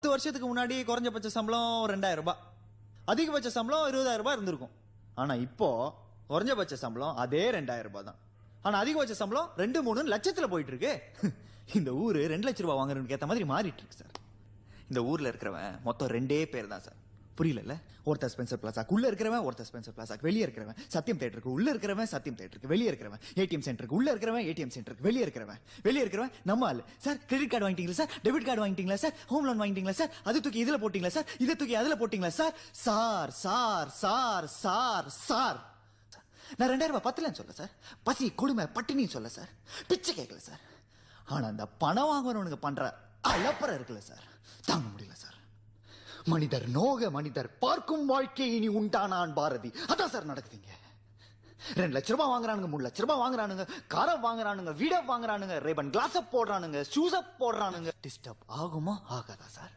10 வருஷத்துக்கு முன்னாடி குறைஞ்சபட்ச சம்பளம் 2000 ரூபாய், அதிகபட்ச சம்பளம் 20,000 ரூபாய் இருந்திருக்கும். ஆனா இப்போ குறைஞ்சபட்ச சம்பளம் அதே 2000 ரூபாய் தான். ஆனா அதிகபட்ச சம்பளம் 2-3 லட்சத்துல போயிட்டு இருக்கு. இந்த ஊரு 2 லட்சம் ரூபாய் வாங்குறதுக்கு ஏத்த மாதிரி மாறிட்டு இருக்கு சார். இந்த ஊர்ல இருக்கிறவன் மொத்தம் 2 பேர் தான் சார். புரியல? ஒருத்தர் ஸ்பென்சர் பிளாசாக்கு உள்ள இருக்கிறவன், ஒருத்தர் ஸ்பென்சர் பிளாசாக்கு வெளியே இருக்கிறவன், சத்தியம் தியேட்டருக்கு உள்ள இருக்கிறவன், சத்தியம் தியேட்டருக்கு வெளியே இருக்கிறவன், ஏடிஎம் சென்டருக்கு உள்ள இருக்கிறவன், ஏடிஎம் சென்டருக்கு வெளியே இருக்கிறவன் நம்ம ஆளு. சார் கிரெடிட் கார்டு வாங்கிட்டீங்களா சார், டெபிட் கார்டு வாங்கிட்டீங்களா சார், ஹோம் லோன் வாங்கிட்டீங்களா சார், அது தூக்கி இதுல போட்டீங்களா சார், இதை தூக்கி அதுல போட்டீங்களா sir. Sir sir sir sir sir நான் 2000 ரூபாய் பத்தலன்னு சொல்ல சார், பசி கொடுமை பட்டினின்னு சொல்ல சார், பிச்சை கேட்கல சார். ஆனா அந்த பணம் வாங்குறவனுக்கு பண்ற அலப்பறம் இருக்குல்ல சார், தாங்க முடியல சார். மனிதர் நோக மனிதர் பார்க்கும் வாழ்க்கை இனி உண்டானான் பாரதி. அதான் சார் நடக்குதுங்க. 2 லட்ச ரூபாய் வாங்குறானுங்க, 3 லட்ச ரூபாய் வாங்குறானுங்க, காரை வாங்குறானுங்க, வீட வாங்குறானுங்க, ரேபன் கிளாஸ் போடுறானுங்க, ஷூஸ் போடுறானுங்க. டிஸ்டர்ப் ஆகுமா ஆகாதா சார்?